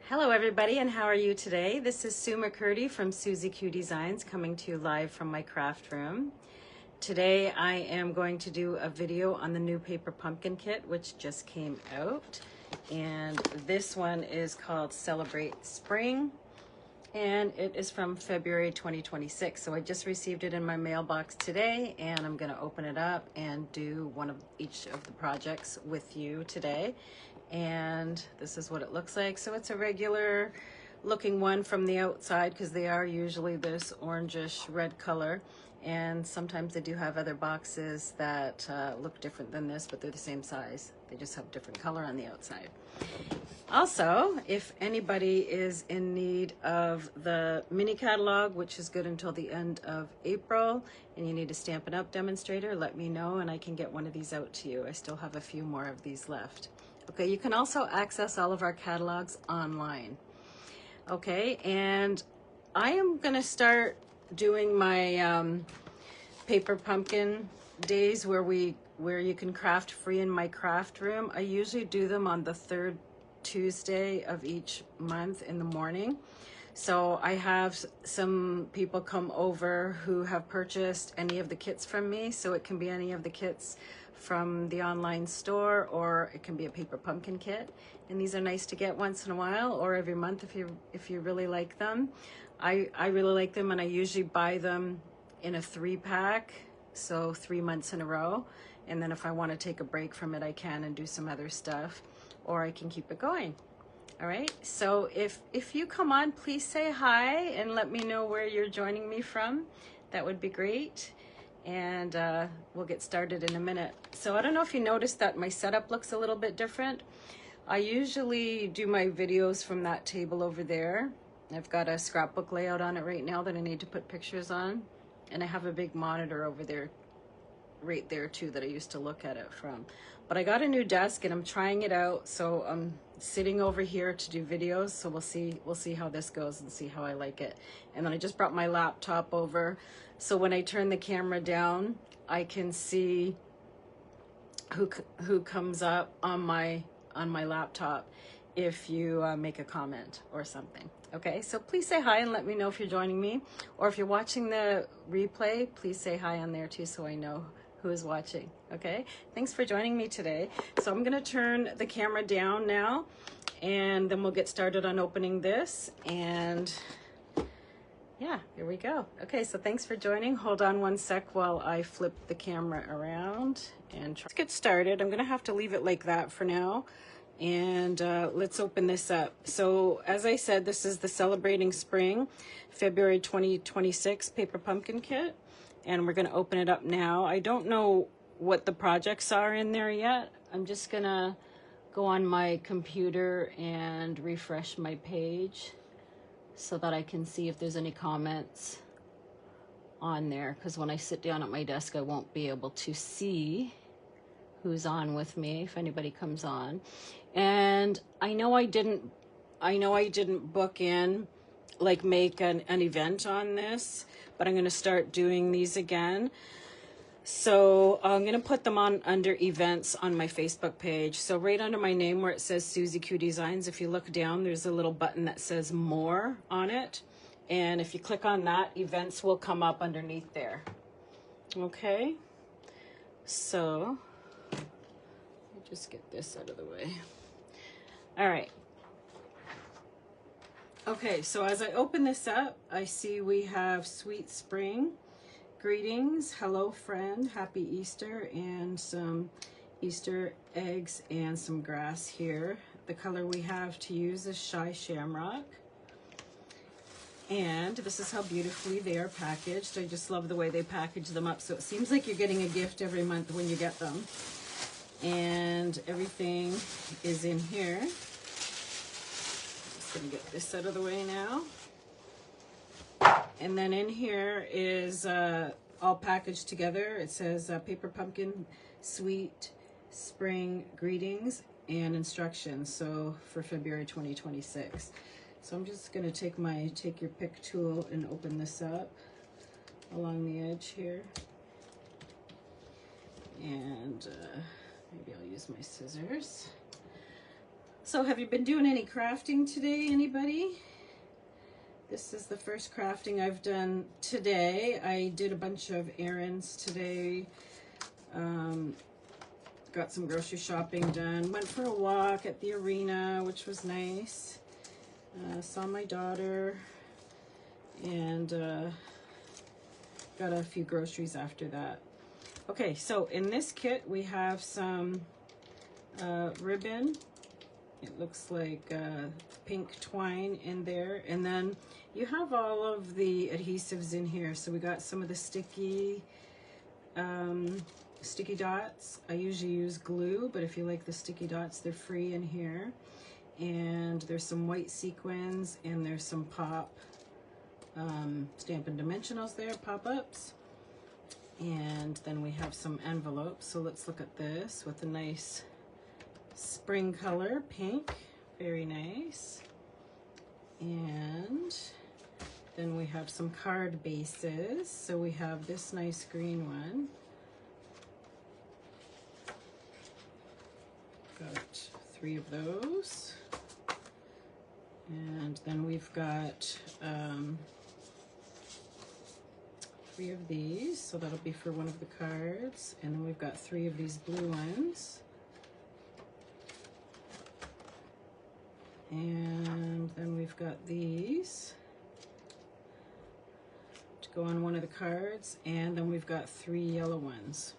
Hello everybody, and how are you today? This is Sue McCurdy from Susie Q Designs coming to you live from my craft room. Today I am going to do a video on the new paper pumpkin kit which just came out, and this one is called Celebrate Spring and it is from February 2026. So I just received it in my mailbox today and I'm going to open it up and do one of each of the projects with you today. And this is what it looks like. So it's a regular looking one from the outside because they are usually this orangish red color, and sometimes they do have other boxes that look different than this, but they're the same size. They just have different color on the outside. Also, if anybody is in need of the mini catalog, which is good until the end of April, and you need a Stampin' Up! Demonstrator, let me know and I can get one of these out to you. I still have a few more of these left. Okay, you can also access all of our catalogs online. Okay, and I am gonna start doing my paper pumpkin days where you can craft free in my craft room. I usually do them on the third Tuesday of each month in the morning. So I have some people come over who have purchased any of the kits from me. So it can be any of the kits from the online store, or it can be a paper pumpkin kit. And these are nice to get once in a while or every month if you really like them. I really like them, and I usually buy them in a 3-pack, so 3 months in a row. And then if I want to take a break from it, I can and do some other stuff, or I can keep it going. All right, so if you come on, please say hi and let me know where you're joining me from. That would be great. And we'll get started in a minute. So I don't know if you noticed that my setup looks a little bit different. I usually do my videos from that table over there. I've got a scrapbook layout on it right now that I need to put pictures on. And I have a big monitor over there, right there too, that I used to look at it from. But I got a new desk and I'm trying it out, so I'm sitting over here to do videos. So we'll see how this goes and see how I like it. And then I just brought my laptop over, so when I turn the camera down, I can see who comes up on my laptop if you make a comment or something. Okay, so please say hi and let me know if you're joining me, or if you're watching the replay, please say hi on there too so I know who is watching. Okay, thanks for joining me today. So I'm gonna turn the camera down now, and then we'll get started on opening this. And yeah, here we go. Okay, so thanks for joining. Hold on one sec while I flip the camera around and let's get started. I'm gonna have to leave it like that for now, and let's open this up. So as I said, this is the Celebrating Spring February 2026 paper pumpkin kit, and we're going to open it up now. I don't know what the projects are in there yet. I'm just gonna go on my computer and refresh my page so that I can see if there's any comments on there, because when I sit down at my desk I won't be able to see who's on with me if anybody comes on. And I know I didn't book in, like make an event on this, but I'm going to start doing these again. So I'm going to put them on under events on my Facebook page. So right under my name where it says Susie Q Designs, if you look down, there's a little button that says more on it. And if you click on that, events will come up underneath there. Okay, so just get this out of the way. All right. Okay, so as I open this up, I see we have Sweet Spring, greetings, hello friend, happy Easter, and some Easter eggs and some grass here. The color we have to use is Shy Shamrock. And this is how beautifully they are packaged. I just love the way they package them up, so it seems like you're getting a gift every month when you get them. And everything is in here. Just gonna get this out of the way now. And then in here is all packaged together. It says paper pumpkin sweet spring greetings and instructions, so for February 2026. So I'm just gonna take your pick tool and open this up along the edge here. And maybe I'll use my scissors. So have you been doing any crafting today, anybody? This is the first crafting I've done today. I did a bunch of errands today. Got some grocery shopping done. Went for a walk at the arena, which was nice. Saw my daughter and got a few groceries after that. Okay, so in this kit we have some ribbon. It looks like pink twine in there, and then you have all of the adhesives in here. So we got some of the sticky dots. I usually use glue, but if you like the sticky dots, they're free in here. And there's some white sequins, and there's some pop Stampin' Dimensionals there, pop-ups. And then we have some envelopes. So let's look at this with a nice spring color, pink, very nice. And then we have some card bases. So we have this nice green one. Got 3 of those. And then we've got 3 of these, so that'll be for one of the cards. And then we've got 3 of these blue ones. And then we've got these to go on one of the cards, and then we've got 3 yellow ones.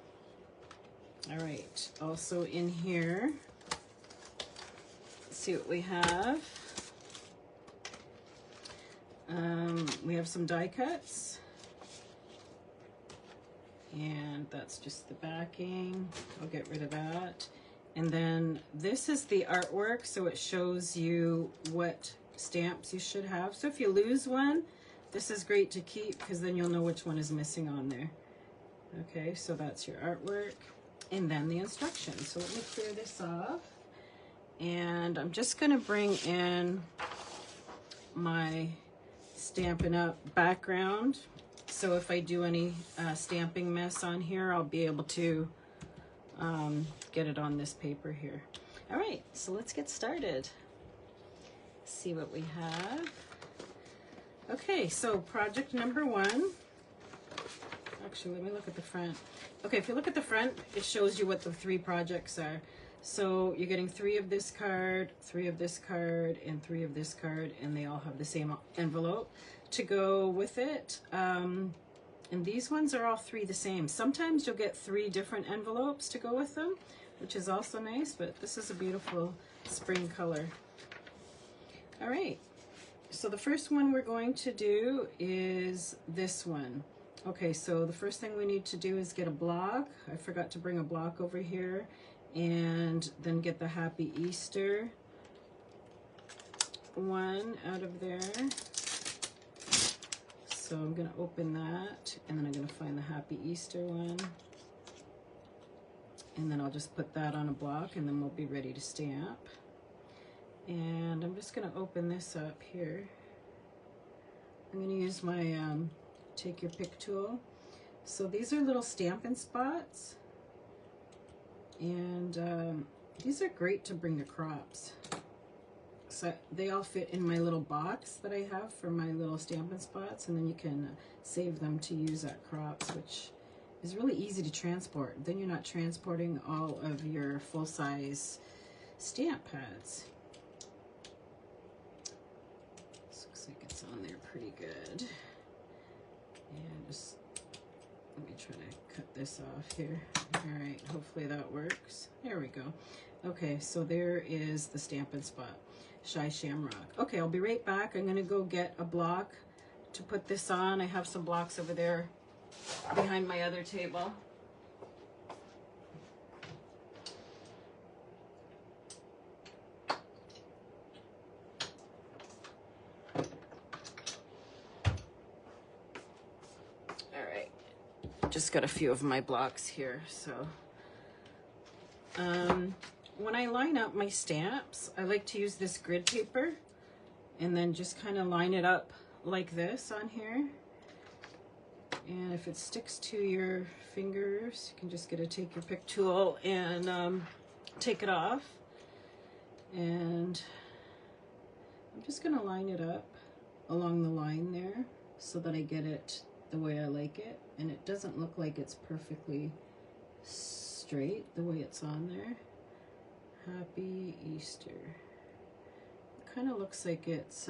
All right, also in here, let's see what we have. We have some die cuts, and that's just the backing. I'll get rid of that. And then this is the artwork, so it shows you what stamps you should have. So if you lose one, this is great to keep because then you'll know which one is missing on there. Okay, so that's your artwork. And then the instructions. So let me clear this off. And I'm just gonna bring in my Stampin' Up! Background. So if I do any stamping mess on here, I'll be able to get it on this paper here. All right, so let's get started. See what we have. Okay, so project number 1. Actually, let me look at the front. Okay, if you look at the front, it shows you what the 3 projects are. So you're getting 3 of this card, 3 of this card, and 3 of this card, and they all have the same envelope to go with it. And these ones are all 3 the same. Sometimes you'll get 3 different envelopes to go with them, which is also nice, but this is a beautiful spring color. All right, so the first one we're going to do is this one. Okay, so the first thing we need to do is get a block. I forgot to bring a block over here, and then get the Happy Easter one out of there. So I'm going to open that, and then I'm going to find the Happy Easter one. And then I'll just put that on a block, and then we'll be ready to stamp. And I'm just going to open this up here. I'm going to use my Take Your Pick tool. So these are little Stampin' Spots. And these are great to bring to crops. So they all fit in my little box that I have for my little Stampin' Spots, and then you can save them to use at crops, which is really easy to transport. Then you're not transporting all of your full-size stamp pads. This looks like it's on there pretty good. And just let me try to cut this off here. All right, hopefully that works. There we go. Okay, so there is the Stampin' Spot. Shy Shamrock. Okay, I'll be right back. I'm gonna go get a block to put this on. I have some blocks over there behind my other table. All right, just got a few of my blocks here, so when I line up my stamps, I like to use this grid paper and then just kind of line it up like this on here. And if it sticks to your fingers, you can just get a Take Your Pick tool and take it off. And I'm just gonna line it up along the line there so that I get it the way I like it, and it doesn't look like it's perfectly straight the way it's on there. Happy Easter. It kind of looks like it's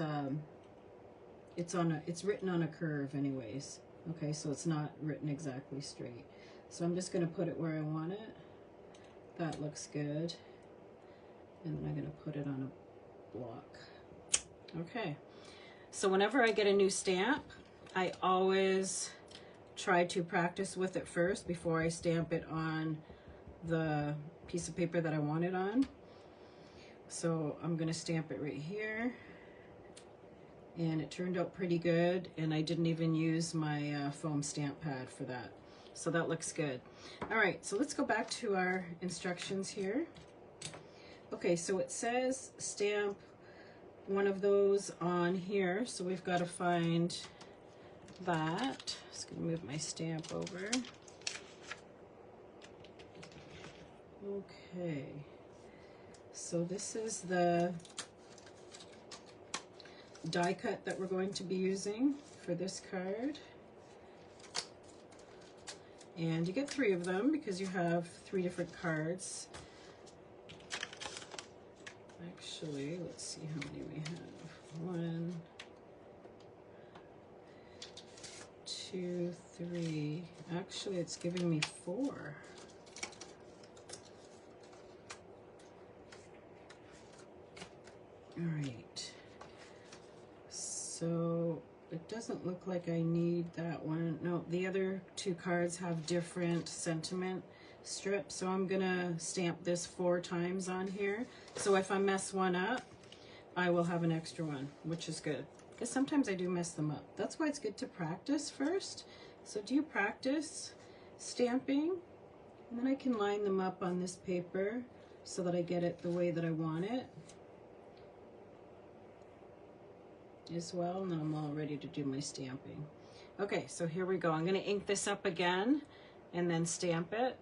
written on a curve anyways. Okay, so it's not written exactly straight. So I'm just gonna put it where I want it. That looks good. And then I'm gonna put it on a block. Okay, so whenever I get a new stamp, I always try to practice with it first before I stamp it on the piece of paper that I want it on. So I'm gonna stamp it right here. And it turned out pretty good, and I didn't even use my foam stamp pad for that. So that looks good. All right, so let's go back to our instructions here. Okay, so it says stamp one of those on here, so we've got to find that. Just gonna move my stamp over. Okay, so this is the die cut that we're going to be using for this card. And you get 3 of them because you have 3 different cards. Actually, let's see how many we have. 1, 2, 3. Actually, it's giving me 4. All right. So it doesn't look like I need that one. No, the other 2 cards have different sentiment strips, so I'm gonna stamp this 4 times on here. So if I mess one up, I will have an extra one, which is good. Because sometimes I do mess them up. That's why it's good to practice first. So do you practice stamping? And then I can line them up on this paper so that I get it the way that I want it as well, and then I'm all ready to do my stamping. Okay, so here we go. I'm going to ink this up again and then stamp it.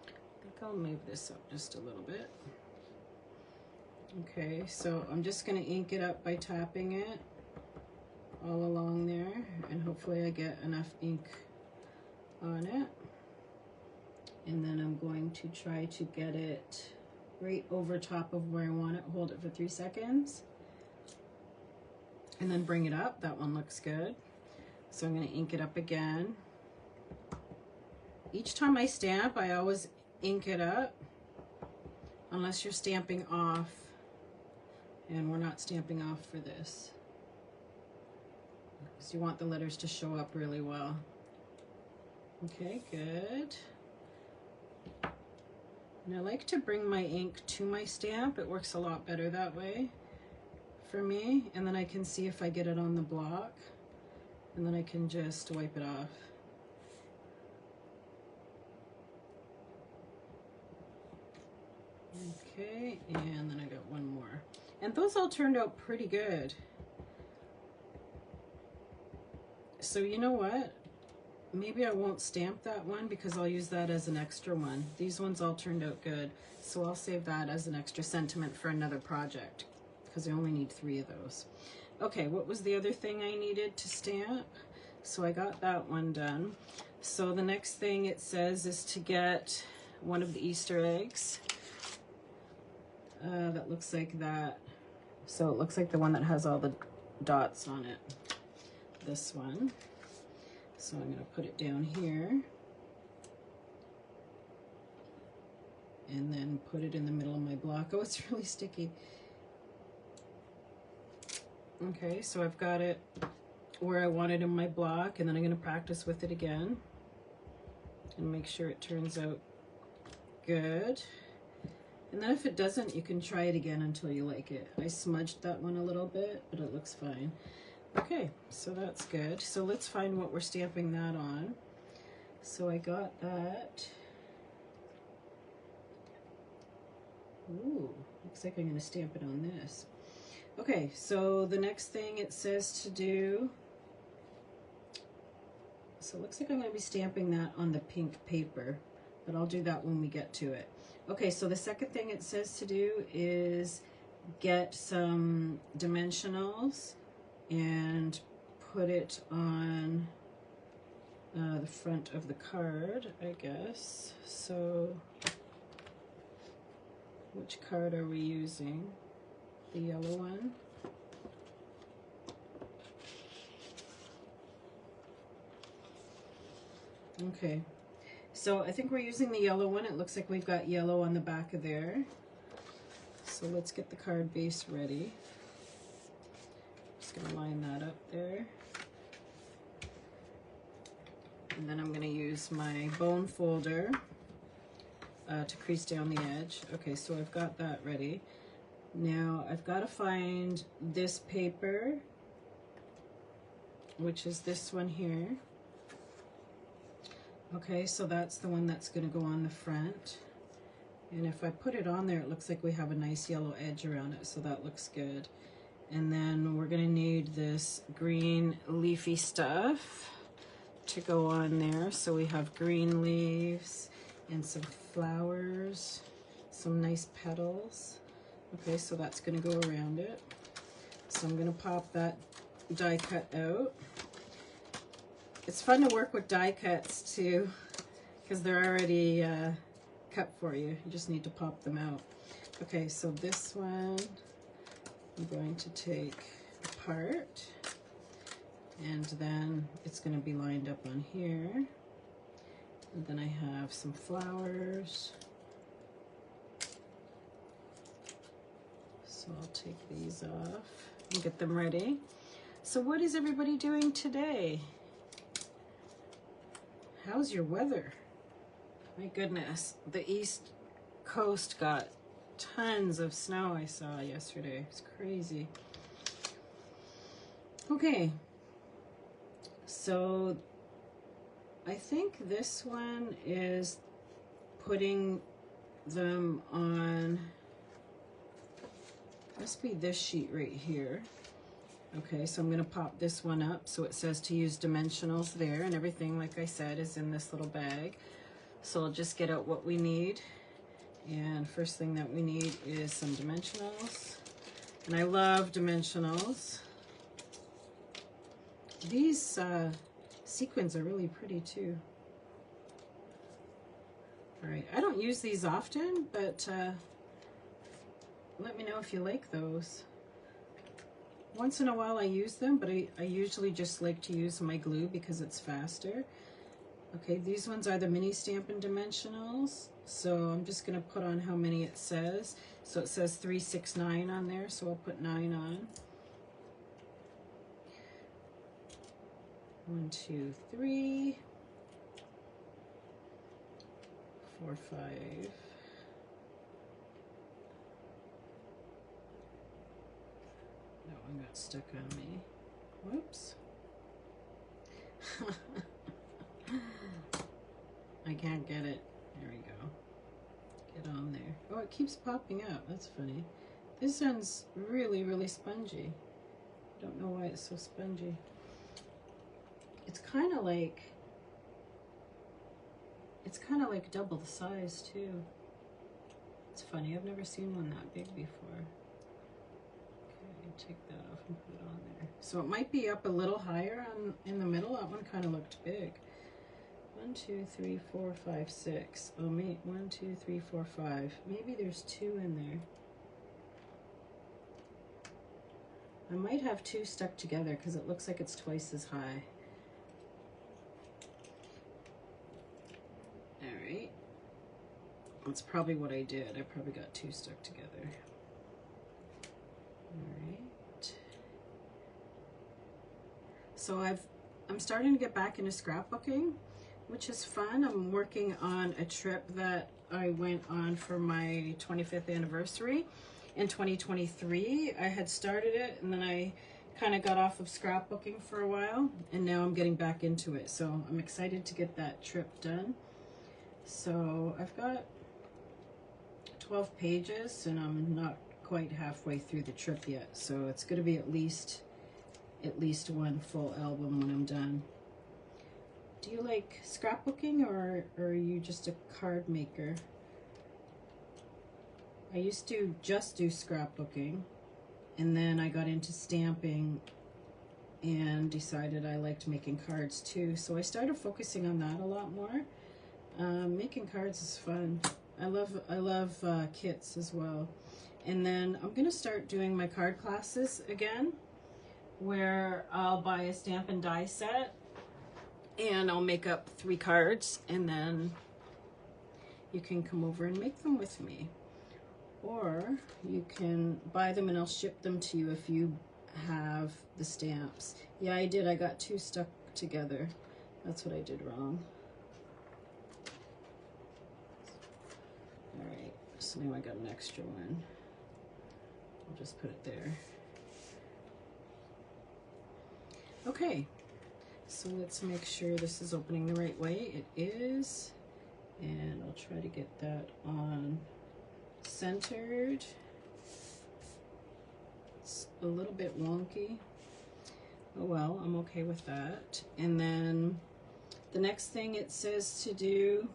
I think I'll move this up just a little bit. Okay, so I'm just going to ink it up by tapping it all along there, and hopefully I get enough ink on it. And then I'm going to try to get it right over top of where I want it. Hold it for 3 seconds and then bring it up. That one looks good. So I'm going to ink it up again. Each time I stamp, I always ink it up unless you're stamping off, and we're not stamping off for this because you want the letters to show up really well. Okay, good. And I like to bring my ink to my stamp. It works a lot better that way for me. And then I can see if I get it on the block, and then I can just wipe it off. Okay, and then I got one more. And those all turned out pretty good. So you know what? Maybe I won't stamp that one because I'll use that as an extra one. These ones all turned out good, so I'll save that as an extra sentiment for another project because I only need 3 of those. Okay, what was the other thing I needed to stamp? So I got that one done. So the next thing it says is to get one of the Easter eggs. That looks like that. So it looks like the one that has all the dots on it. This one. So I'm going to put it down here and then put it in the middle of my block. Oh, it's really sticky. Okay, so I've got it where I want it in my block, and then I'm going to practice with it again and make sure it turns out good. And then if it doesn't, you can try it again until you like it. I smudged that one a little bit, but it looks fine. Okay, so that's good. So let's find what we're stamping that on. So I got that. Ooh, looks like I'm going to stamp it on this. Okay, so the next thing it says to do, so it looks like I'm going to be stamping that on the pink paper, but I'll do that when we get to it. Okay, so the second thing it says to do is get some dimensionals and put it on the front of the card, I guess. So which card are we using? The yellow one? Okay, so I think we're using the yellow one. It looks like we've got yellow on the back of there. So let's get the card base ready. Just gonna line that up there. And then I'm gonna use my bone folder to crease down the edge. Okay, so I've got that ready. Now I've got to find this paper, which is this one here. Okay, so that's the one that's going to go on the front. And if I put it on there, it looks like we have a nice yellow edge around it, so that looks good. And then we're going to need this green leafy stuff to go on there. So we have green leaves and some flowers, some nice petals. Okay, so that's going to go around it. So I'm going to pop that die cut out. It's fun to work with die cuts too, because they're already cut for you. You just need to pop them out. Okay, so this one I'm going to take apart, and then it's going to be lined up on here. And then I have some flowers. So I'll take these off and get them ready. So what is everybody doing today? How's your weather? My goodness, the East Coast got tons of snow I saw yesterday. It's crazy. Okay, so I think this one is putting them on, must be this sheet right here. Okay, so I'm going to pop this one up so it says to use dimensionals there, and everything, like I said, is in this little bag. So I'll just get out what we need. And first thing that we need is some dimensionals. And I love dimensionals. These sequins are really pretty too. All right, I don't use these often, but let me know if you like those. Once in a while I use them, but I usually just like to use my glue because it's faster. Okay, these ones are the mini Stampin' Dimensionals. So I'm just gonna put on how many it says. So it says 369 on there, so I'll put 9 on. 1, 2, 3, 4, 5. That one got stuck on me. Whoops. I can't get it. There we go. Get on there. Oh, it keeps popping out. That's funny. This one's really, really spongy. I don't know why it's so spongy. It's kind of like double the size too. It's funny. I've never seen one that big before. Okay, take that off and put it on there. So it might be up a little higher in the middle. That one kind of looked big. 1, 2, 3, 4, 5, 6. Oh, 1, 2, 3, 4, 5. Maybe there's 2 in there. I might have 2 stuck together because it looks like it's twice as high. All right. That's probably what I did. I probably got 2 stuck together. All right. So I'm starting to get back into scrapbooking, which is fun. I'm working on a trip that I went on for my 25th anniversary in 2023. I had started it and then I kind of got off of scrapbooking for a while, and now I'm getting back into it. So I'm excited to get that trip done. So I've got 12 pages and I'm not quite halfway through the trip yet. So it's going to be at least one full album when I'm done. Do you like scrapbooking, or are you just a card maker? I used to just do scrapbooking, and then I got into stamping and decided I liked making cards too. So I started focusing on that a lot more. Making cards is fun. I love kits as well. And then I'm gonna start doing my card classes again, where I'll buy a stamp and die set and I'll make up 3 cards, and then you can come over and make them with me. Or you can buy them and I'll ship them to you if you have the stamps. Yeah, I did. I got 2 stuck together. That's what I did wrong. All right, so now I got an extra one. I'll just put it there. Okay, so let's make sure this is opening the right way. It is, and I'll try to get that on centered. It's a little bit wonky. Oh well, I'm okay with that. And then the next thing it says to do,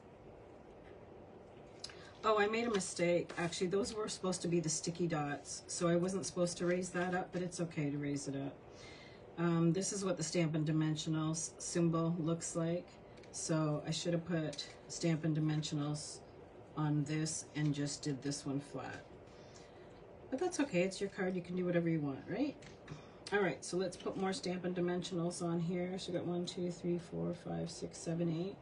oh, I made a mistake. Actually, those were supposed to be the sticky dots, so I wasn't supposed to raise that up, but it's okay to raise it up. This is what the Stampin' Dimensionals symbol looks like. So I should have put Stampin' Dimensionals on this and just did this one flat. But that's okay, it's your card, you can do whatever you want, right? All right, so let's put more Stampin' Dimensionals on here. So we got 1, 2, 3, 4, 5, 6, 7, 8.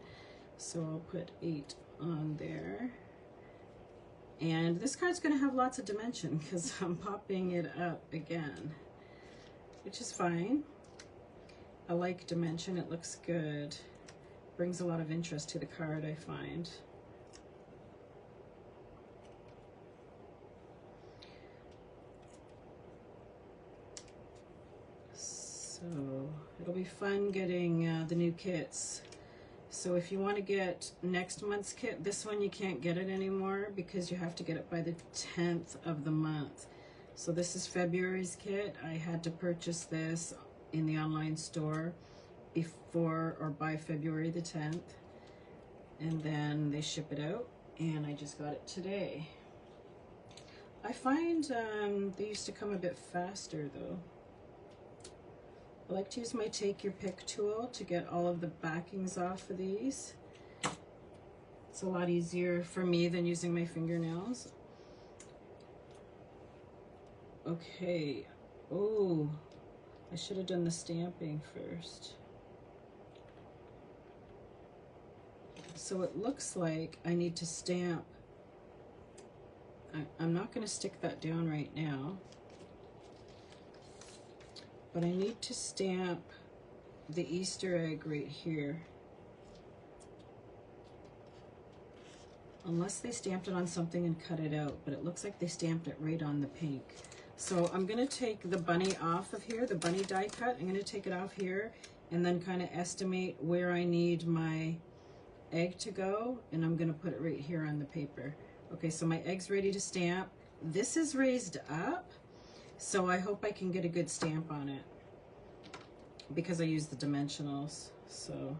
So I'll put 8 on there. And this card's gonna have lots of dimension because I'm popping it up again, which is fine. I like dimension, it looks good. Brings a lot of interest to the card, I find. So it'll be fun getting the new kits. So if you want to get next month's kit, this one you can't get it anymore because you have to get it by the 10th of the month. So this is February's kit. I had to purchase this in the online store before or by February the 10th. And then they ship it out, and I just got it today. I find they used to come a bit faster though. I like to use my Take Your Pick tool to get all of the backings off of these. It's a lot easier for me than using my fingernails. Okay. Oh, I should have done the stamping first. So it looks like I need to stamp. I'm not going to stick that down right now, but I need to stamp the Easter egg right here. Unless they stamped it on something and cut it out, but it looks like they stamped it right on the pink. So I'm going to take the bunny off of here, the bunny die cut. I'm going to take it off here and then kind of estimate where I need my egg to go, and I'm going to put it right here on the paper. Okay, so my egg's ready to stamp. This is raised up, so I hope I can get a good stamp on it because I use the dimensionals. So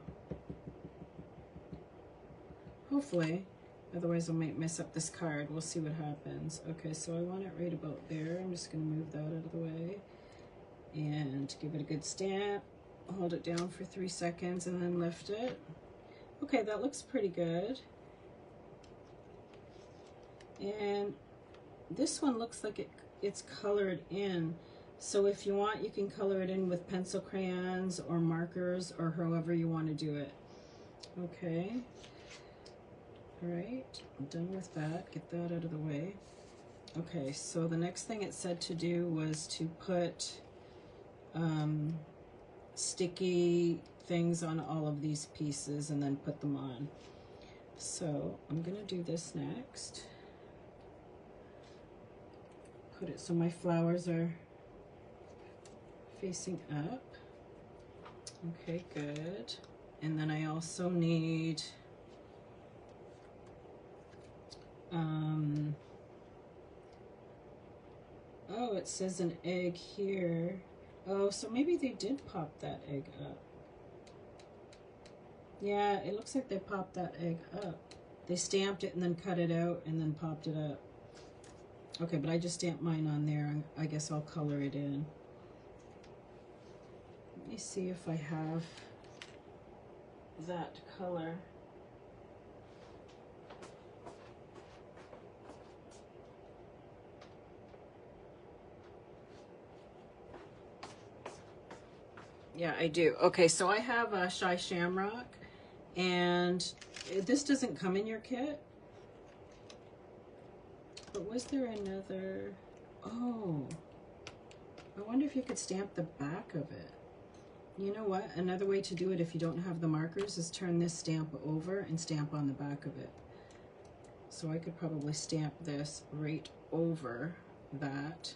hopefully, otherwise I might mess up this card. We'll see what happens. Okay, so I want it right about there. I'm just going to move that out of the way and give it a good stamp. Hold it down for 3 seconds and then lift it. Okay, that looks pretty good. And this one looks like it's colored in. So if you want, you can color it in with pencil crayons or markers or however you want to do it. Okay. All right, I'm done with that. Get that out of the way. Okay, so the next thing it said to do was to put sticky things on all of these pieces and then put them on. So I'm gonna do this next. Put it so my flowers are facing up. Okay, good. And then I also need oh, it says an egg here. Oh, so maybe they did pop that egg up. Yeah, it looks like they popped that egg up. They stamped it and then cut it out and then popped it up. Okay, but I just stamped mine on there. I guess I'll color it in. Let me see if I have that color. Yeah, I do. Okay, so I have a Shy Shamrock, and this doesn't come in your kit. But was there another? Oh, I wonder if you could stamp the back of it. You know what? Another way to do it if you don't have the markers is turn this stamp over and stamp on the back of it. So I could probably stamp this right over that,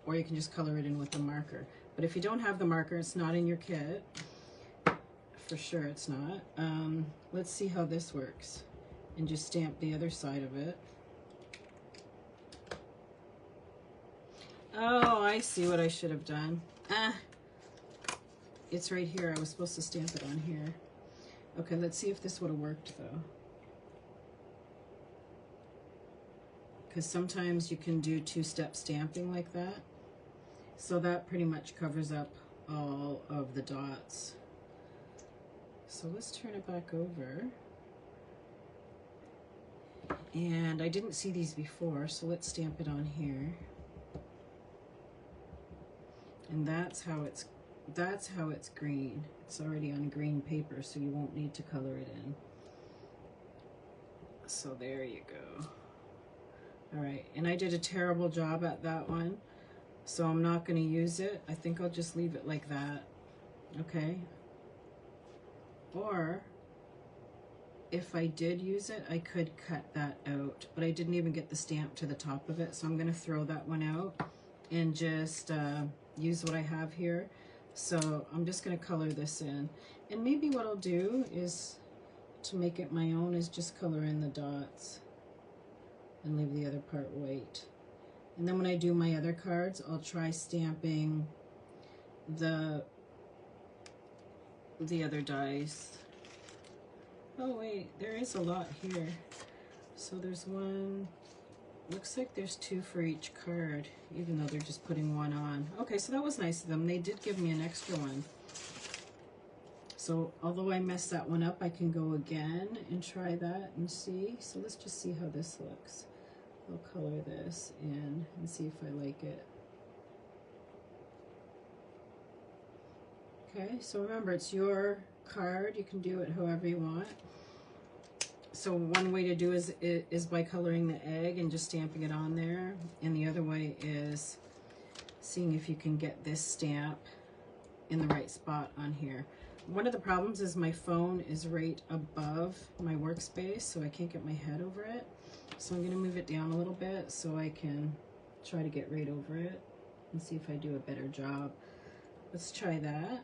or you can just color it in with the marker. But if you don't have the marker, it's not in your kit. For sure it's not. Let's see how this works. And just stamp the other side of it. Oh, I see what I should have done. It's right here. I was supposed to stamp it on here. Okay, let's see if this would have worked though. Because sometimes you can do two-step stamping like that. So that pretty much covers up all of the dots. So let's turn it back over. And I didn't see these before, so let's stamp it on here. And that's how it's green. It's already on green paper, so you won't need to color it in. So there you go. All right, and I did a terrible job at that one, so I'm not going to use it. I think I'll just leave it like that, okay? Or if I did use it, I could cut that out, but I didn't even get the stamp to the top of it, so I'm going to throw that one out and just use what I have here. So I'm just going to color this in, and maybe what I'll do is, to make it my own, is just color in the dots and leave the other part white. And then when I do my other cards, I'll try stamping the other dies. Oh wait, there is a lot here. So there's one, looks like there's two for each card, even though they're just putting one on. Okay, so that was nice of them. They did give me an extra one. So although I messed that one up, I can go again and try that and see. So let's just see how this looks. I'll color this in and see if I like it. Okay, so remember, it's your card. You can do it however you want. So one way to do is by coloring the egg and just stamping it on there. And the other way is seeing if you can get this stamp in the right spot on here. One of the problems is my phone is right above my workspace, so I can't get my head over it. So I'm gonna move it down a little bit so I can try to get right over it and see if I do a better job. Let's try that.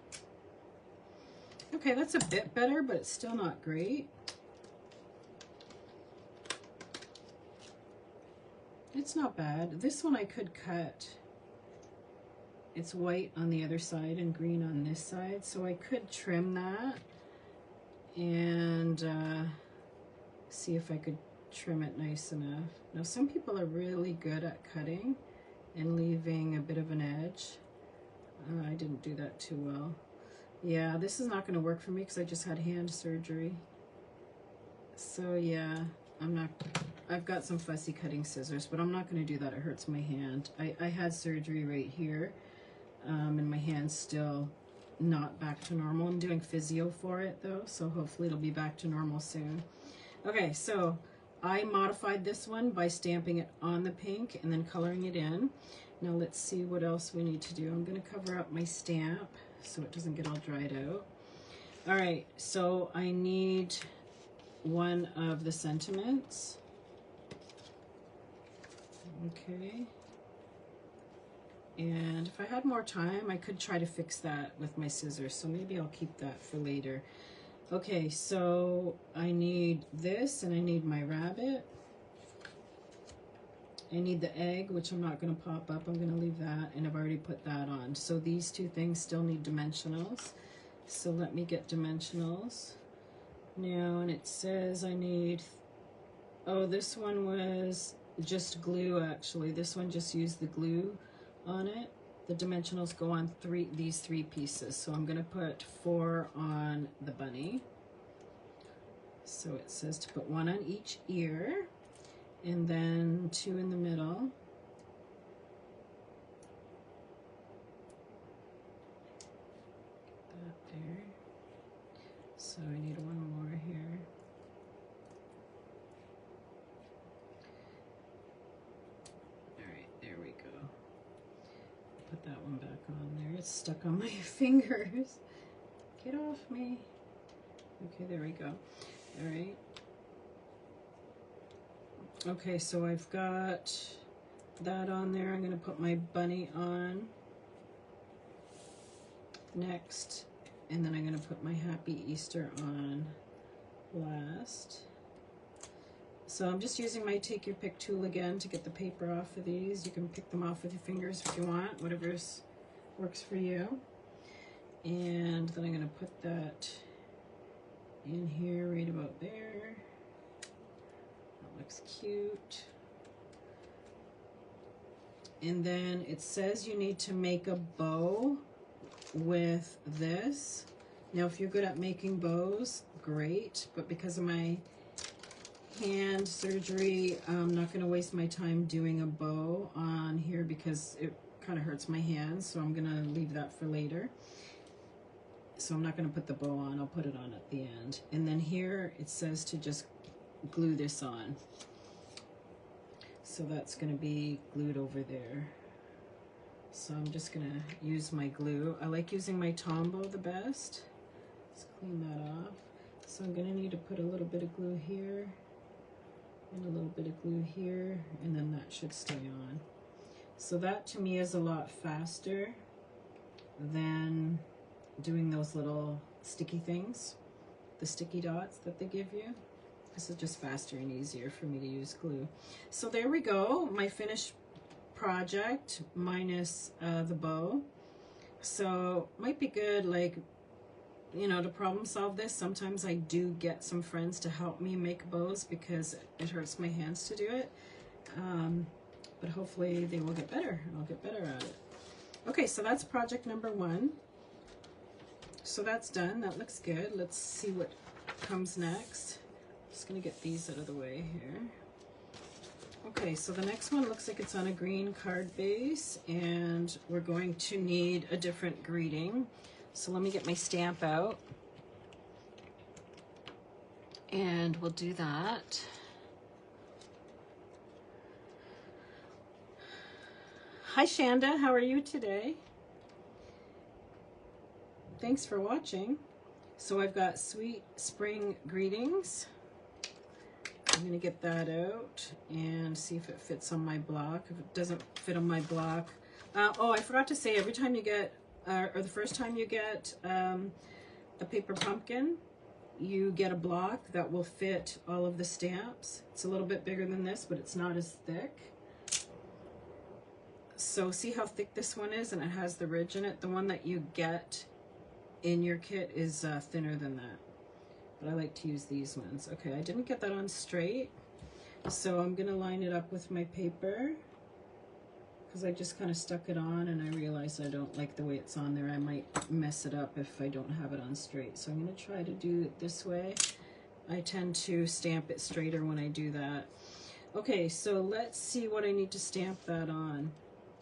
Okay, that's a bit better, but it's still not great. It's not bad. This one I could cut. It's white on the other side and green on this side, so I could trim that and see if I could trim it nice enough. Now some people are really good at cutting and leaving a bit of an edge. I didn't do that too well. Yeah, this is not going to work for me because I just had hand surgery. So yeah, I've got some fussy cutting scissors, but I'm not going to do that. It hurts my hand. I had surgery right here, and my hand's still not back to normal. I'm doing physio for it though, so hopefully it'll be back to normal soon. Okay, so I modified this one by stamping it on the pink and then coloring it in. Now let's see what else we need to do. I'm going to cover up my stamp so it doesn't get all dried out. All right, so I need one of the sentiments. Okay. And if I had more time, I could try to fix that with my scissors, so maybe I'll keep that for later. Okay, so I need this, and I need my rabbit. I need the egg, which I'm not going to pop up. I'm going to leave that, and I've already put that on. So these two things still need dimensionals. So let me get dimensionals. Now, and it says I need, oh, this one was just glue actually. This one just used the glue on it. The dimensionals go on these three pieces. So I'm gonna put 4 on the bunny. So it says to put 1 on each ear and then 2 in the middle. That there. So I need 1 more here. Put that one back on there. It's stuck on my fingers. Get off me. Okay, there we go. All right. Okay, so I've got that on there. I'm going to put my bunny on next, and then I'm going to put my Happy Easter on last. So I'm just using my Take Your Pick tool again to get the paper off of these. You can pick them off with your fingers if you want, whatever works for you. And then I'm going to put that in here right about there. That looks cute. And then it says you need to make a bow with this. Now if you're good at making bows, great, but because of my hand surgery, I'm not going to waste my time doing a bow on here because it kind of hurts my hands, so I'm going to leave that for later. So I'm not going to put the bow on, I'll put it on at the end. And then here it says to just glue this on. So that's going to be glued over there. So I'm just going to use my glue. I like using my Tombow the best. Let's clean that off. So I'm going to need to put a little bit of glue here and a little bit of glue here, and then that should stay on. So that to me is a lot faster than doing those little sticky things, the sticky dots that they give you. This is just faster and easier for me to use glue. So there we go, my finished project minus the bow. So might be good, like, you know, to problem solve this. Sometimes I do get some friends to help me make bows because it hurts my hands to do it. But hopefully they will get better and I'll get better at it. Okay, so that's project number 1. So that's done, that looks good. Let's see what comes next. Just gonna get these out of the way here. Okay, so the next one looks like it's on a green card base and we're going to need a different greeting. So let me get my stamp out and we'll do that. Hi Shanda, how are you today? Thanks for watching. So I've got Sweet Spring Greetings. I'm gonna get that out and see if it fits on my block. If it doesn't fit on my block, oh, I forgot to say, every time you get or the first time you get a paper pumpkin, you get a block that will fit all of the stamps. It's a little bit bigger than this, but it's not as thick. So see how thick this one is, and it has the ridge in it. The one that you get in your kit is thinner than that, but I like to use these ones. Okay, I didn't get that on straight, so I'm gonna line it up with my paper because I just kind of stuck it on and I realized I don't like the way it's on there. I might mess it up if I don't have it on straight. So I'm going to try to do it this way. I tend to stamp it straighter when I do that. Okay, so let's see what I need to stamp that on.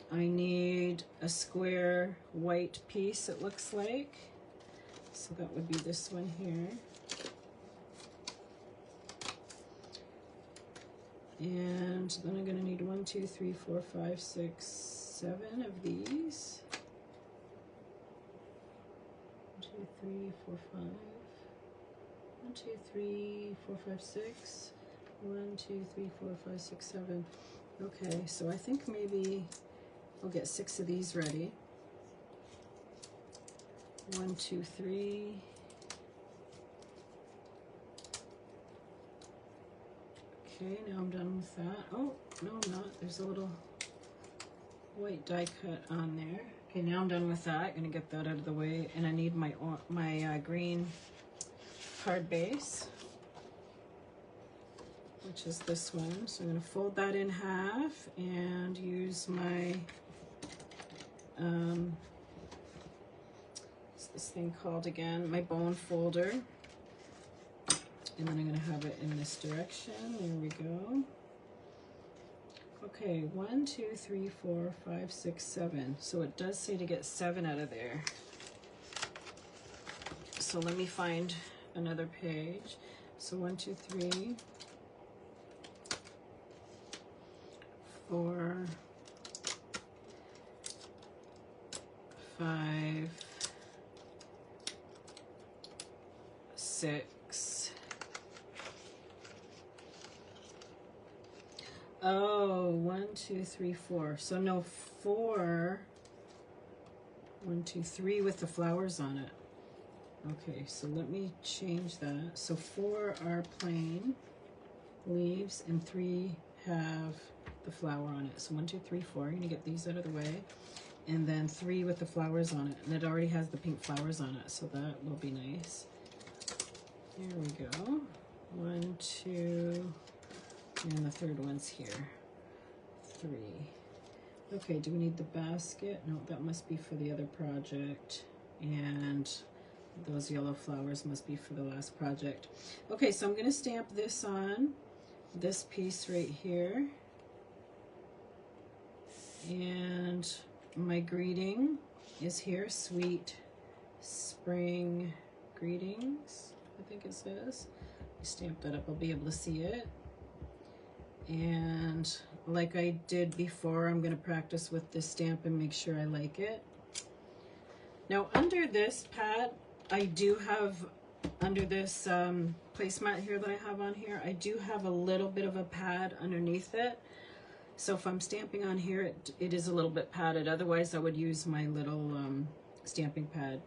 I need a square white piece, it looks like. So that would be this one here. And then I'm going to need 1, 2, 3, 4, 5, 6, 7 of these. 1, 2, 3, 4, 5. 1, 2, 3, 4, 5, 6. 1, 2, 3, 4, 5, 6, 7. Okay, so I think maybe I'll get 6 of these ready. 1, 2, 3. Okay, now I'm done with that. Oh, no, I'm not. There's a little white die cut on there. Okay, now I'm done with that. Gonna get that out of the way, and I need my green card base. which is this one. So I'm going to fold that in half and use my, what's this thing called again? My bone folder. And then I'm going to have it in this direction. There we go. Okay, 1, 2, 3, 4, 5, 6, 7. So it does say to get 7 out of there. So let me find another page. So 1, 2, 3, 4, 5, 6. Oh, 1, 2, 3, 4. So no, 4. 1, 2, 3 with the flowers on it. Okay, so let me change that. So 4 are plain leaves and 3 have the flower on it. So 1, 2, 3, 4. I'm gonna get these out of the way. And then 3 with the flowers on it. And it already has the pink flowers on it, so that will be nice. There we go. 1, 2, and the third one's here. 3. Okay, do we need the basket? No, that must be for the other project. And those yellow flowers must be for the last project. Okay, so I'm going to stamp this on this piece right here. And my greeting is here, Sweet Spring Greetings, I think it says. I stamp that up, I'll be able to see it. And like I did before, I'm going to practice with this stamp and make sure I like it. Now under this pad, I do have, under this placemat here that I have on here, I do have a little bit of a pad underneath it. So if I'm stamping on here, it is a little bit padded. Otherwise, I would use my little stamping pad.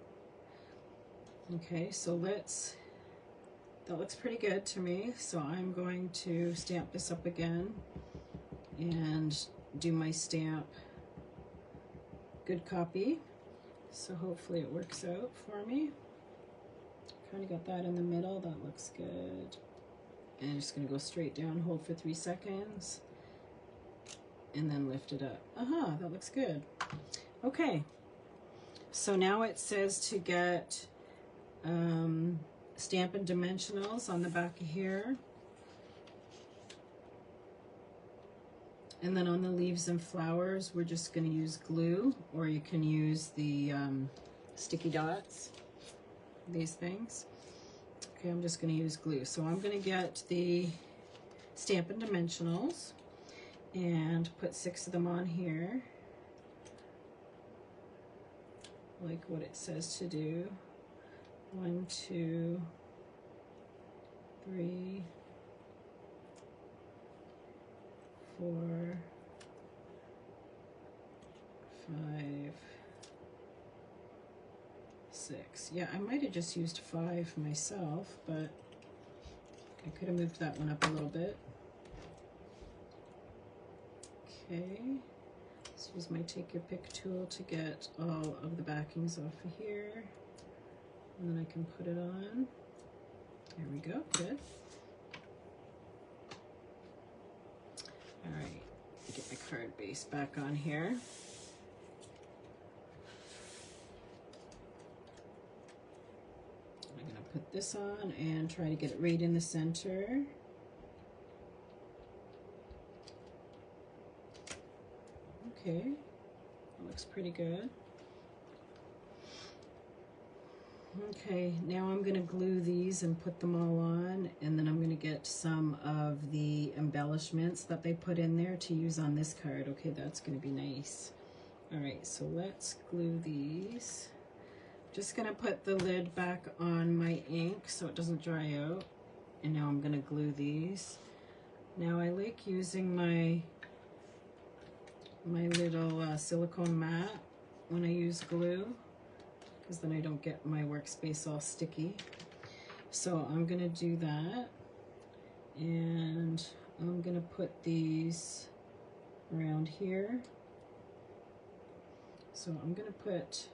Okay, so that looks pretty good to me. So I'm going to stamp this up again and do my stamp good copy. So hopefully it works out for me. Kind of got that in the middle, that looks good. And I'm just gonna go straight down, hold for 3 seconds, and then lift it up. Aha, that looks good. Okay, so now it says to get Stampin' Dimensionals on the back of here. And then on the leaves and flowers, we're just gonna use glue, or you can use the sticky dots, these things. Okay, I'm just gonna use glue. So I'm gonna get the Stampin' Dimensionals and put 6 of them on here, like what it says to do. 1, 2, 3, 4, 5, 6. Yeah, I might have just used 5 myself, but I could have moved that one up a little bit. Okay, let's use my Take Your Pick tool to get all of the backings off of here. And then I can put it on. There we go, good. All right, get my card base back on here. I'm gonna put this on and try to get it right in the center. Okay, that looks pretty good. Okay, now I'm going to glue these and put them all on, and then I'm going to get some of the embellishments that they put in there to use on this card. Okay, that's going to be nice. All right, so let's glue these. Just going to put the lid back on my ink so it doesn't dry out, and now I'm going to glue these. Now I like using my little silicone mat when I use glue, because then I don't get my workspace all sticky. So I'm gonna do that, and I'm gonna put these around here. So I'm gonna put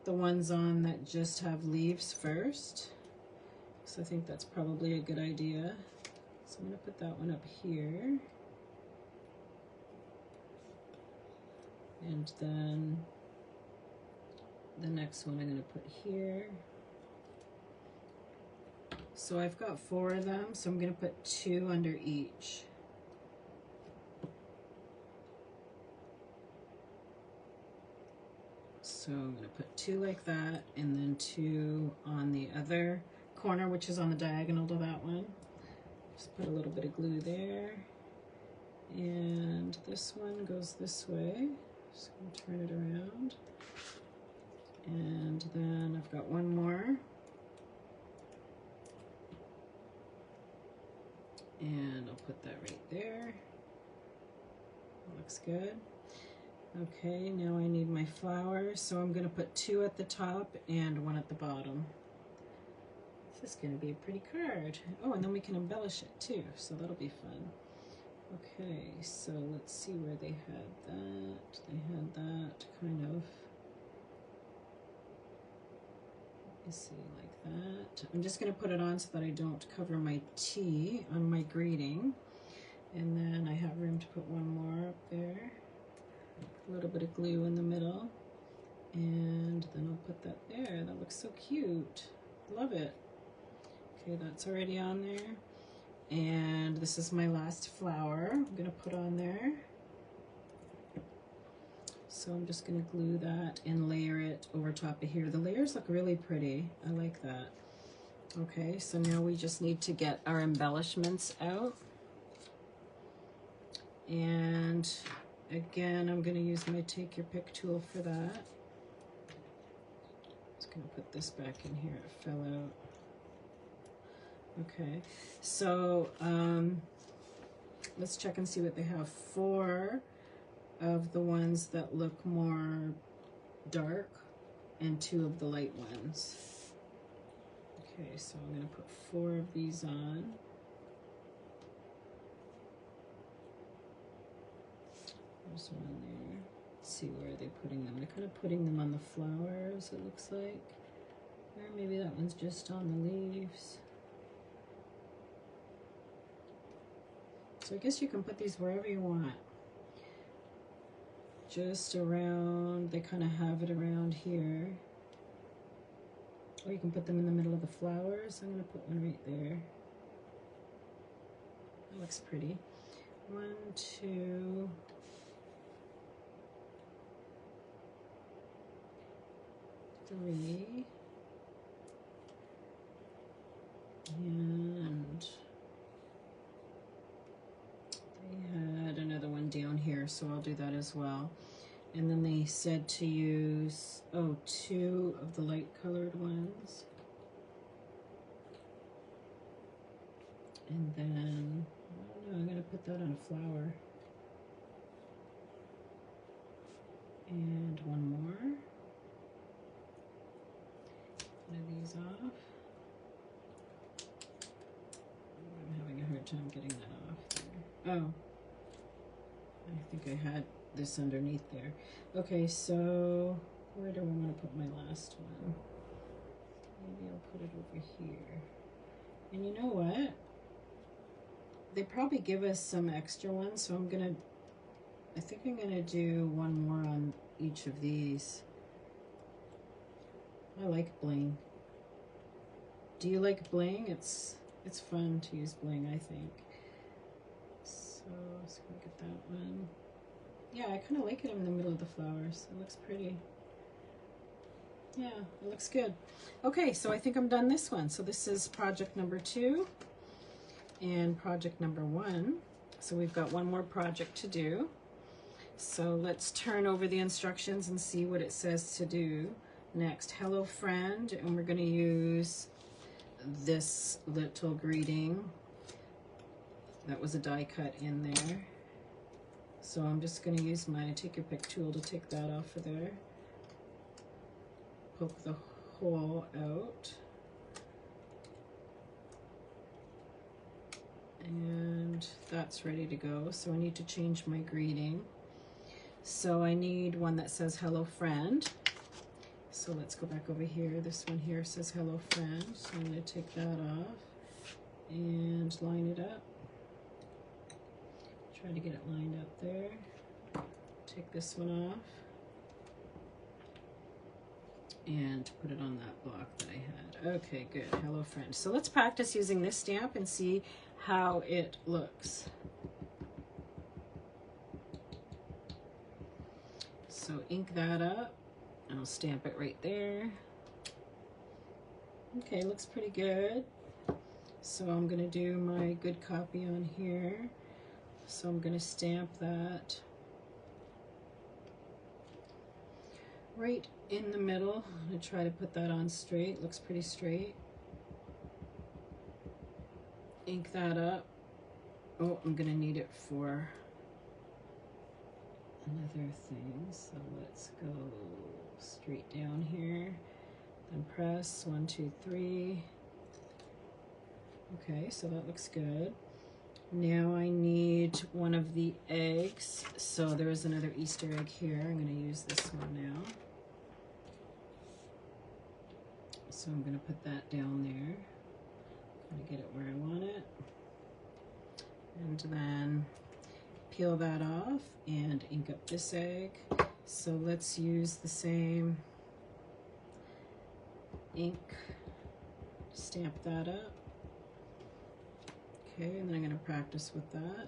the ones on that just have leaves first. So I think that's probably a good idea. So I'm going to put that one up here. And then the next one I'm going to put here. So I've got 4 of them, so I'm going to put 2 under each. So I'm going to put 2 like that, and then 2 on the other corner, which is on the diagonal to that one. Just put a little bit of glue there. And this one goes this way. Just going to turn it around. And then I've got 1 more. And I'll put that right there. Looks good. Okay, now I need my flower, so I'm going to put 2 at the top and 1 at the bottom. This is going to be a pretty card. Oh, and then we can embellish it too, so that'll be fun. Okay, so let's see where they had that. They had that kind of, let me see, like that. I'm just going to put it on so that I don't cover my T on my greeting. And then I have room to put 1 more up there. A little bit of glue in the middle, and then I'll put that there. That looks so cute. Love it. Okay, that's already on there. And this is my last flower I'm gonna put on there. So I'm just gonna glue that and layer it over top of here. The layers look really pretty. I like that. Okay, so now we just need to get our embellishments out. And again, I'm going to use my Take Your Pick tool for that. Just going to put this back in here. It fell out. Okay, so let's check and see what they have. 4 of the ones that look more dark and 2 of the light ones. Okay, so I'm going to put 4 of these on. There's one there. Let's see, where are they putting them? They're kind of putting them on the flowers, it looks like. Or maybe that one's just on the leaves. So I guess you can put these wherever you want. Just around, they kind of have it around here. Or you can put them in the middle of the flowers. I'm going to put one right there. That looks pretty. 1, 2... 3, and they had another one down here, so I'll do that as well. And then they said to use, 2 of the light colored ones. And then, I don't know, I'm going to put that on a flower. And 1 more. These off. I'm having a hard time getting that off there. Oh, I think I had this underneath there. Okay, so where do I want to put my last one? Maybe I'll put it over here. And you know what? They probably give us some extra ones, so I think I'm gonna do 1 more on each of these. I like bling. Do you like bling? It's fun to use bling, I think. So let's go get that one. Yeah, I kind of like it in the middle of the flowers. It looks pretty. Yeah, it looks good. Okay, so I think I'm done this one. So this is project number 2 and project number 1. So we've got 1 more project to do. So let's turn over the instructions and see what it says to do. Next, hello friend, and we're going to use this little greeting that was a die cut in there. So I'm just going to use my Take Your Pick tool to take that off of there. Poke the hole out. And that's ready to go. So I need to change my greeting. So I need one that says hello friend. So let's go back over here. This one here says hello friend. So I'm going to take that off and line it up. Try to get it lined up there. Take this one off and put it on that block that I had. Okay, good. Hello, friend. So let's practice using this stamp and see how it looks. So ink that up. I'll stamp it right there. Okay, looks pretty good. So I'm gonna do my good copy on here. So I'm gonna stamp that right in the middle. I'm gonna try to put that on straight. Looks pretty straight. Ink that up. Oh, I'm gonna need it for another thing. So let's go straight down here. Then press 1, 2, 3. Okay, so that looks good. Now I need one of the eggs. So there is another Easter egg here. I'm going to use this one now. So I'm going to put that down there. I'm going to get it where I want it. And then peel that off and ink up this egg. So let's use the same ink. Stamp that up. Okay, and then I'm going to practice with that.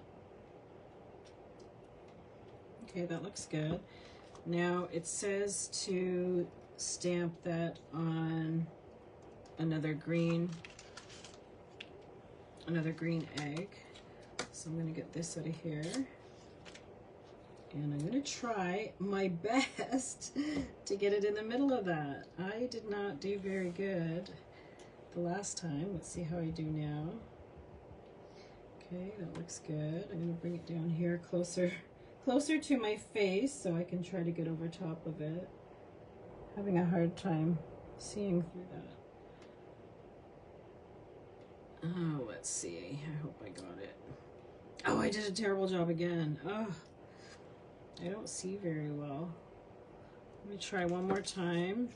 Okay, that looks good. Now it says to stamp that on another green egg. So I'm going to get this out of here. And I'm going to try my best to get it in the middle of that. I did not do very good the last time. Let's see how I do now. Okay, that looks good. I'm going to bring it down here closer to my face so I can try to get over top of it. Having a hard time seeing through that. Oh, let's see. I hope I got it. Oh, I did a terrible job again. Oh, I don't see very well. Let me try one more time.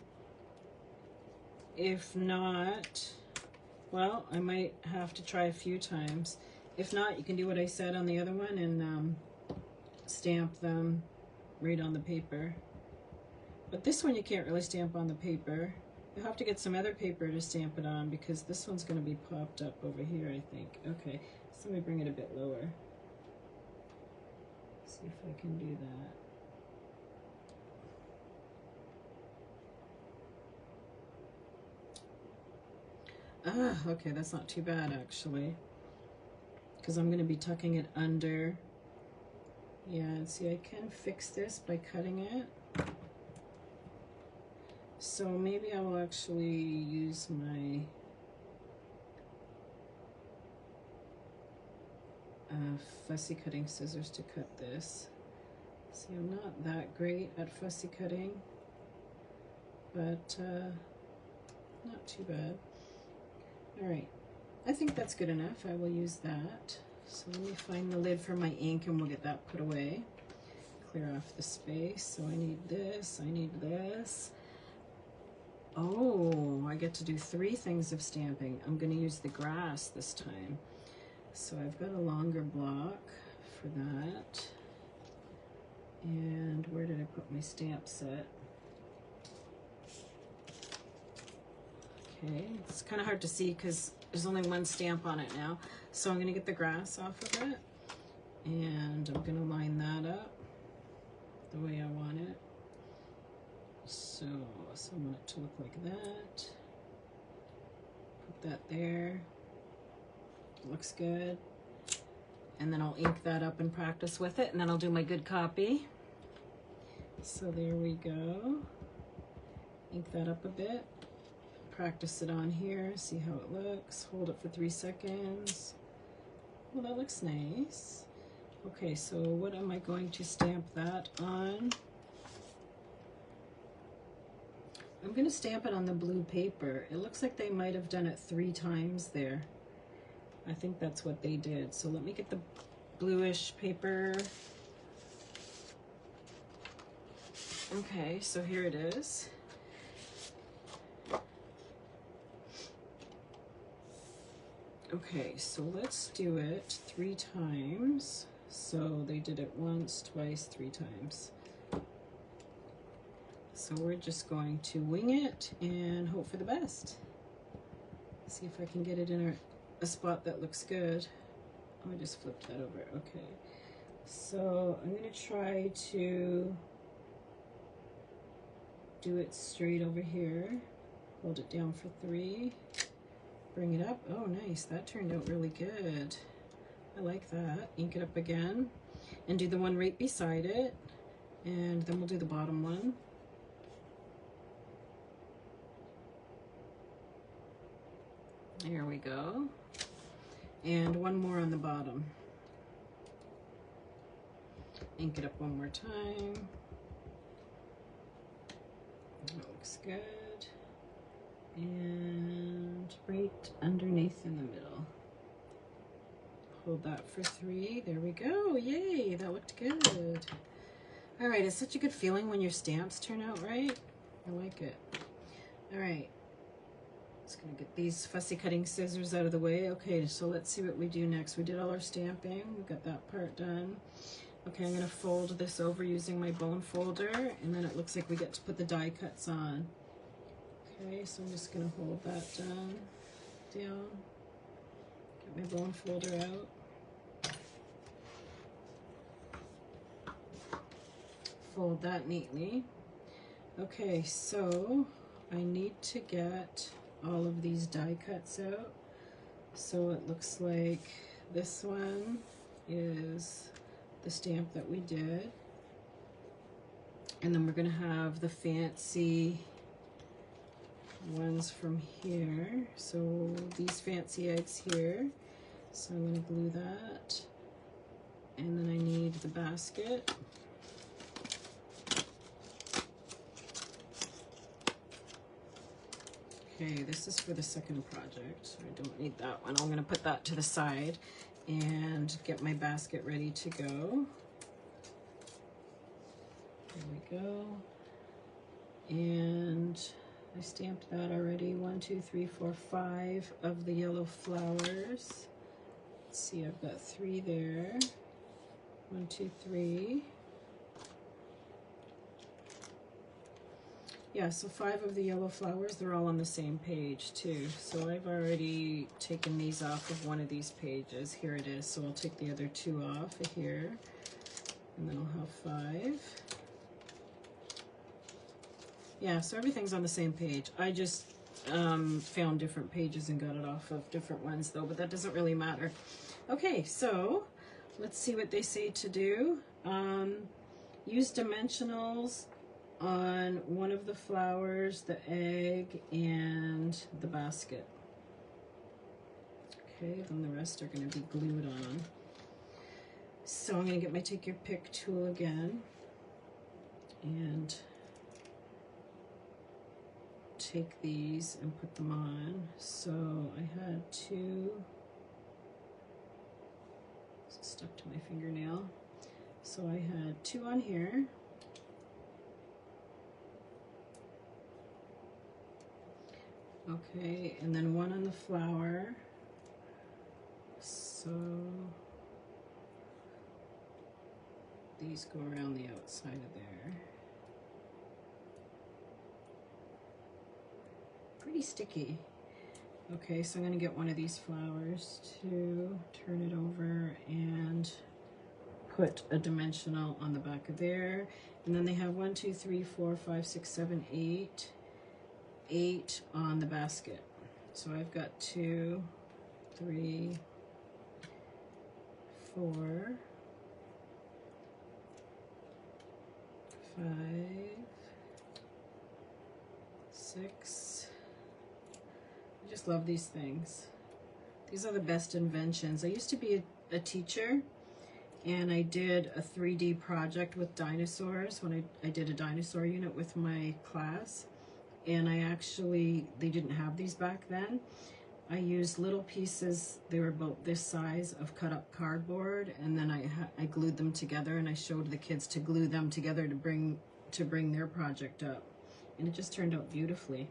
If not, well, I might have to try a few times. If not, you can do what I said on the other one and stamp them right on the paper. But this one you can't really stamp on the paper. You'll have to get some other paper to stamp it on because this one's going to be popped up over here, I think. Okay, so let me bring it a bit lower. See if I can do that. Ah, okay, that's not too bad actually. Because I'm going to be tucking it under. Yeah, see, I can fix this by cutting it. So maybe I will actually use my fussy cutting scissors to cut this. See, I'm not that great at fussy cutting, but not too bad. All right. I think that's good enough. I will use that. So let me find the lid for my ink and we'll get that put away. Clear off the space. So I need this, I need this. Oh, I get to do 3 things of stamping. I'm going to use the grass this time. So I've got a longer block for that. And where did I put my stamp set? Okay, it's kind of hard to see because there's only one stamp on it now. So I'm going to get the grass off of it. And I'm going to line that up the way I want it. So I want it to look like that. Put that there. Looks good. And then I'll ink that up and practice with it, and then I'll do my good copy. So there we go. Ink that up a bit. Practice it on here, see how it looks. Hold it for 3 seconds. Well, that looks nice. Okay, so what am I going to stamp that on? I'm going to stamp it on the blue paper. It looks like they might have done it 3 times there. I think that's what they did. So let me get the bluish paper. Okay, so here it is. Okay, so let's do it 3 times. So they did it once, twice, 3 times. So we're just going to wing it and hope for the best. See if I can get it in a spot that looks good. Oh, I just flipped that over. Okay. So I'm going to try to do it straight over here. Hold it down for 3. Bring it up. Oh, nice. That turned out really good. I like that. Ink it up again and do the one right beside it. And then we'll do the bottom one. There we go. And one more on the bottom. Ink it up one more time. That looks good. And right underneath in the middle. Hold that for 3. There we go. Yay, that looked good. All right, it's such a good feeling when your stamps turn out right. I like it. All right. Just gonna get these fussy cutting scissors out of the way. Okay, so let's see what we do next. We did all our stamping. We got that part done. Okay, I'm gonna fold this over using my bone folder, and then it looks like we get to put the die cuts on. Okay, so I'm just gonna hold that down. Get my bone folder out. Fold that neatly. Okay, so I need to get all of these die cuts out. So it looks like this one is the stamp that we did. And then we're gonna have the fancy ones from here. So these fancy eggs here. So I'm gonna glue that. And then I need the basket. Okay, this is for the second project, so I don't need that one. I'm gonna put that to the side and get my basket ready to go. There we go. And I stamped that already. 1, 2, 3, 4, 5 of the yellow flowers. Let's see, I've got 3 there. 1, 2, 3. Yeah, so 5 of the yellow flowers, they're all on the same page too. So I've already taken these off of one of these pages. Here it is. So I'll take the other 2 off of here. And then I'll have 5. Yeah, so everything's on the same page. I just found different pages and got it off of different ones though, but that doesn't really matter. Okay, so let's see what they say to do. Use dimensionals on one of the flowers, the egg, and the basket. Okay, then the rest are going to be glued on. So I'm going to get my Take Your Pick tool again and take these and put them on. So I had 2, it's stuck to my fingernail. So I had 2 on here. Okay, and then 1 on the flower. So these go around the outside of there. Pretty sticky. Okay, so I'm going to get one of these flowers to turn it over and put a dimensional on the back of there. And then they have 1, 2, 3, 4, 5, 6, 7, 8. 8 on the basket. So I've got 2, 3, 4, 5, 6. I just love these things. These are the best inventions. I used to be a teacher, and I did a 3D project with dinosaurs when I did a dinosaur unit with my class. And they didn't have these back then. I used little pieces, they were about this size, of cut up cardboard, and then I glued them together, and I showed the kids to glue them together to bring their project up. And it just turned out beautifully.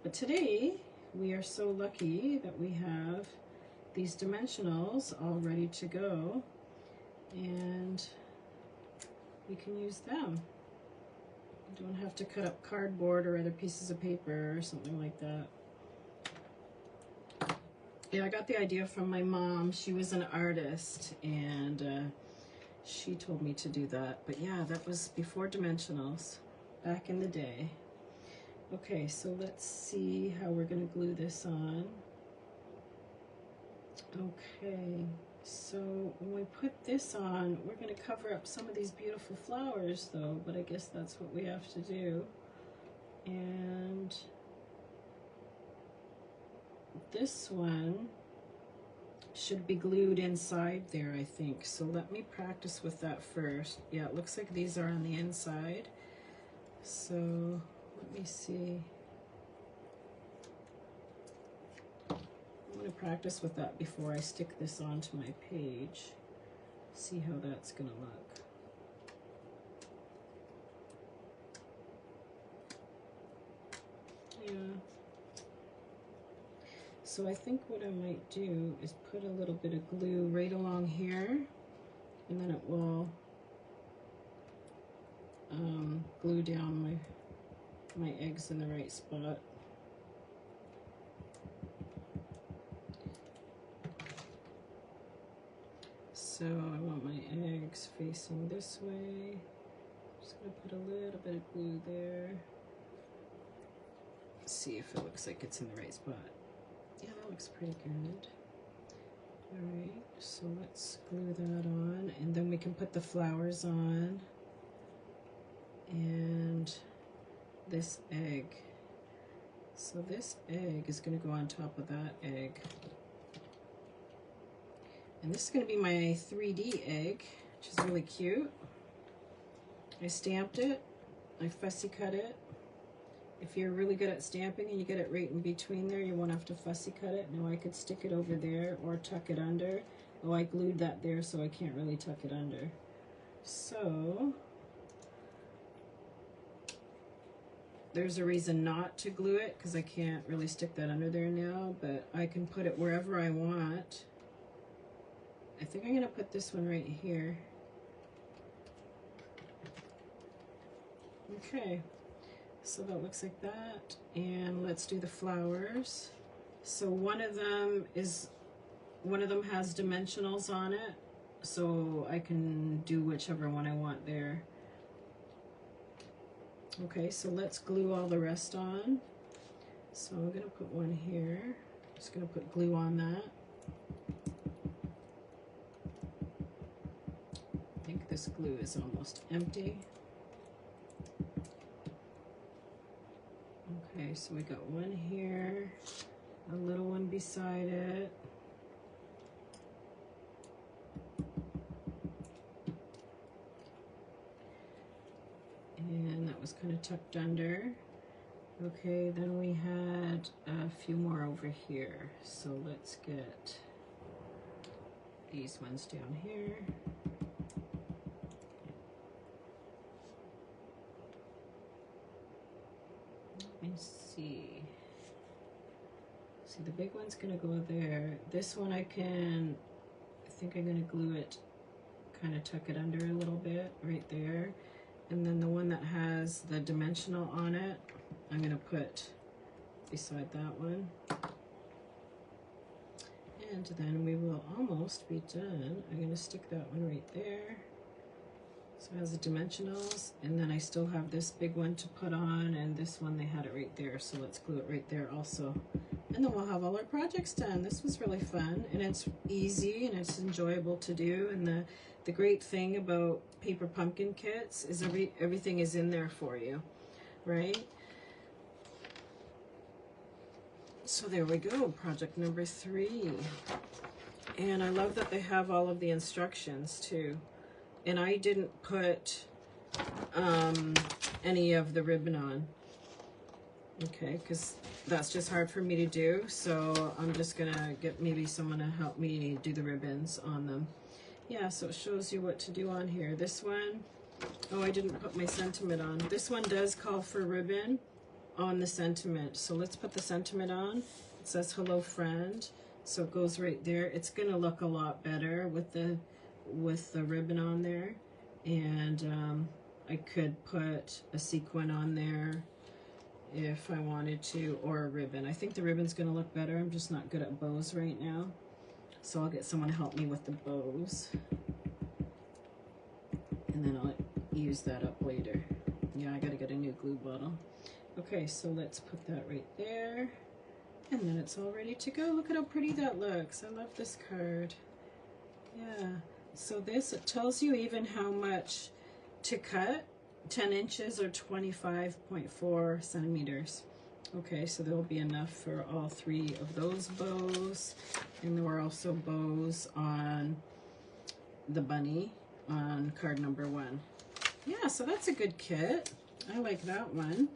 But today, we are so lucky that we have these dimensionals all ready to go. and we can use them. You don't have to cut up cardboard or other pieces of paper or something like that. Yeah, I got the idea from my mom. She was an artist, and she told me to do that. But yeah, that was before dimensionals, back in the day. Okay, so let's see how we're gonna glue this on. Okay, so when we put this on, we're gonna cover up some of these beautiful flowers though, but I guess that's what we have to do. And this one should be glued inside there, I think. So let me practice with that first. Yeah, it looks like these are on the inside. So let me see. I'm going to practice with that before I stick this onto my page. See how that's going to look. Yeah. So I think what I might do is put a little bit of glue right along here, and then it will glue down my eggs in the right spot. So I want my eggs facing this way. Just gonna put a little bit of glue there. See if it looks like it's in the right spot. Yeah, that looks pretty good. All right, so let's glue that on, and then we can put the flowers on. And this egg. So this egg is going to go on top of that egg. And this is going to be my 3D egg, which is really cute. I stamped it. I fussy cut it. If you're really good at stamping and you get it right in between there, you won't have to fussy cut it. Now I could stick it over there or tuck it under. Oh, I glued that there, so I can't really tuck it under. So there's a reason not to glue it, because I can't really stick that under there now, but I can put it wherever I want. I think I'm going to put this one right here. Okay, so that looks like that. And let's do the flowers. So one of them has dimensionals on it, so I can do whichever one I want there. Okay, so let's glue all the rest on. So I'm going to put one here. Just going to put glue on that. I think this glue is almost empty. Okay, so we got one here, a little one beside it. And that was kind of tucked under. Okay, then we had a few more over here. So let's get these ones down here. Let me see. See, the big one's gonna go there. This one I think I'm gonna glue it, kind of tuck it under a little bit right there. And then the one that has the dimensional on it, I'm going to put beside that one. And then we will almost be done. I'm going to stick that one right there. So it has the dimensionals, and then I still have this big one to put on, and this one they had it right there, so let's glue it right there also. And then we'll have all our projects done. This was really fun, and it's easy and it's enjoyable to do. And the great thing about paper pumpkin kits is everything is in there for you, right? So there we go, project number 3. And I love that they have all of the instructions too. And I didn't put any of the ribbon on, okay, because that's just hard for me to do. So I'm just gonna get maybe someone to help me do the ribbons on them. Yeah, so it shows you what to do on here. This one, oh, I didn't put my sentiment on. This one does call for ribbon on the sentiment. So let's put the sentiment on. It says hello friend, so it goes right there. It's gonna look a lot better with with the ribbon on there, and I could put a sequin on there if I wanted to, or a ribbon. I think the ribbon's gonna look better. I'm just not good at bows right now, so I'll get someone to help me with the bows, and then I'll use that up later. Yeah, I gotta get a new glue bottle. Okay, so let's put that right there, and then it's all ready to go. Look at how pretty that looks. I love this card. Yeah, so this, it tells you even how much to cut, 10 inches or 25.4 centimeters. Okay, so there'll be enough for all 3 of those bows, and there were also bows on the bunny on card number 1. Yeah, so that's a good kit. I like that one.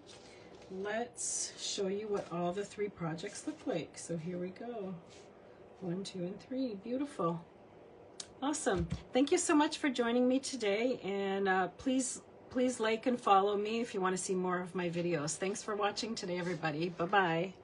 Let's show you what all the 3 projects look like. So here we go. 1, 2, and 3. Beautiful. Awesome. Thank you so much for joining me today, and please like and follow me if you want to see more of my videos. Thanks for watching today, everybody. Bye-bye.